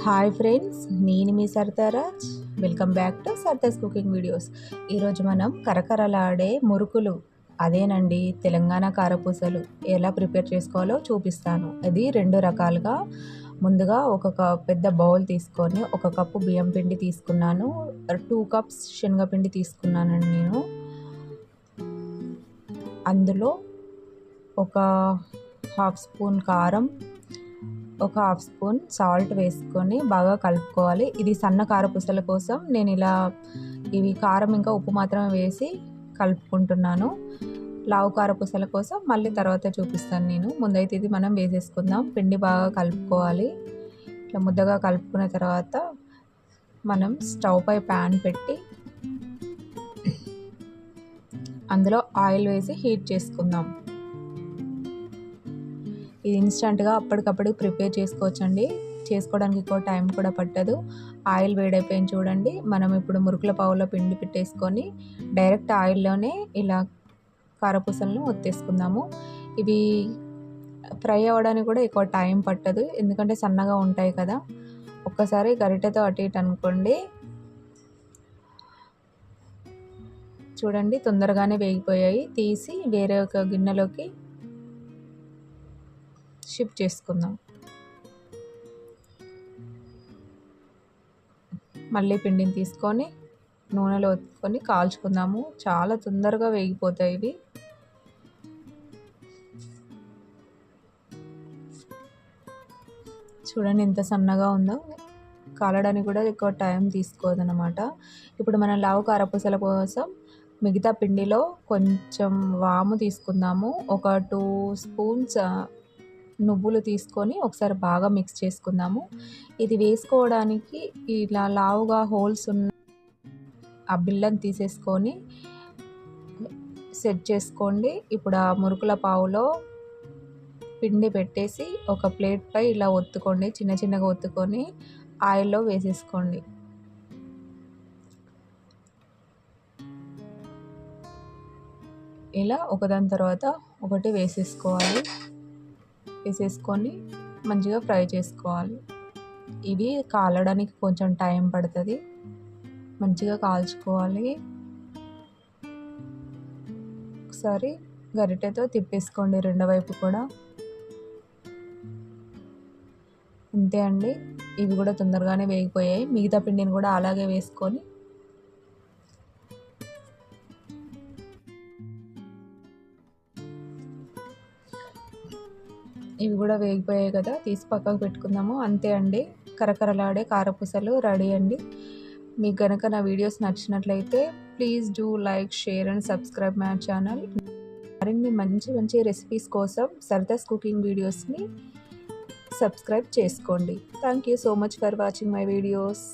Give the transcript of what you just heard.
Hi friends, నేను మీ Sartaraj. Welcome back to Sarta's cooking videos. ఈరోజు మనం కరకరలాడే మురుకులు, అదేనండి తెలంగాణ కారపూసలు ఎలా ప్రిపేర్ చేసుకోవాలో చూపిస్తాను. అది రెండు రకాలుగా. ముందుగా పెద్ద బౌల్ తీసుకొని 1 కప్పు బియ్యం పిండి తీసుకున్నాను. 2 కప్స్ శనగపిండి తీసుకున్నానండి నేను. అందులో ఒక హాఫ్ స్పూన్ కారం, ఒక హాఫ్ స్పూన్ సాల్ట్ వేసుకొని బాగా కలుపుకోవాలి. ఇది సన్న కారపూసల కోసం నేను ఇవి కారం ఇంకా ఉప్పు మాత్రమే వేసి కలుపుకుంటున్నాను. లావు కారపూసల కోసం మళ్ళీ తర్వాత చూపిస్తాను నేను. ముందైతే ఇది మనం వేసేసుకుందాం. పిండి బాగా కలుపుకోవాలి. ఇట్లా ముద్దగా కలుపుకున్న తర్వాత మనం స్టవ్ పై ప్యాన్ పెట్టి అందులో ఆయిల్ వేసి హీట్ చేసుకుందాం. ఇది ఇన్స్టెంట్గా అప్పటికప్పుడు ప్రిపేర్ చేసుకోవచ్చండి. చేసుకోవడానికి ఎక్కువ టైం కూడా పట్టదు. ఆయిల్ వేడైపోయింది చూడండి. మనం ఇప్పుడు మురుకుల పావులో పిండి పెట్టేసుకొని డైరెక్ట్ ఆయిల్లోనే ఇలా కారపూసలను ఒత్తేసుకుందాము. ఇవి ఫ్రై అవ్వడానికి కూడా ఎక్కువ టైం పట్టదు, ఎందుకంటే సన్నగా ఉంటాయి కదా. ఒక్కసారి గరిటెతో అటు ఇటు అనుకోండి. చూడండి, తొందరగానే వేగిపోయాయి. తీసి వేరే ఒక గిన్నెలోకి షిఫ్ట్ చేసుకుందాం. మళ్ళీ పిండిని తీసుకొని నూనెలో ఒత్తుకొని కాల్చుకుందాము. చాలా తొందరగా వేగిపోతాయి ఇవి. చూడండి ఎంత సన్నగా ఉందో. కాలడానికి కూడా ఎక్కువ టైం తీసుకోదన్నమాట. ఇప్పుడు మనం లావు కారపూసల కోసం మిగతా పిండిలో కొంచెం వాము తీసుకుందాము. ఒక 2 స్పూన్స్ నువ్వులు తీసుకొని ఒకసారి బాగా మిక్స్ చేసుకుందాము. ఇది వేసుకోవడానికి ఇలా లావుగా హోల్స్ ఉన్న ఆ బిళ్ళను తీసేసుకొని సెట్ చేసుకోండి. ఇప్పుడు ఆ మురుకుల పావులో పిండి పెట్టేసి ఒక ప్లేట్ పై ఇలా ఒత్తుకోండి. చిన్న చిన్నగా ఒత్తుకొని ఆయిల్లో వేసేసుకోండి. ఇలా ఒకదాని తర్వాత ఒకటి వేసేసుకోవాలి. వేసేసుకొని మంచిగా ఫ్రై చేసుకోవాలి. ఇవి కాలడానికి కొంచెం టైం పడుతుంది. మంచిగా కాల్చుకోవాలి. ఒకసారి గరిటెతో తిప్పేసుకోండి రెండో వైపు కూడా. అంతే అండి, ఇవి కూడా తొందరగానే వేగిపోయాయి. మిగతా పిండిని కూడా అలాగే వేసుకొని ఇవి కూడా వేగిపోయాయి కదా, తీసి పక్కకు పెట్టుకుందాము. అంతే అండి, కరకరలాడే కారపూసలు రెడీ అండి. మీకు కనుక నా వీడియోస్ నచ్చినట్లయితే please do like, share and subscribe my channel. మరిన్ని మంచి మంచి రెసిపీస్ కోసం సర్దాస్ కుకింగ్ వీడియోస్ని సబ్స్క్రైబ్ చేసుకోండి. Thank you so much for watching my videos.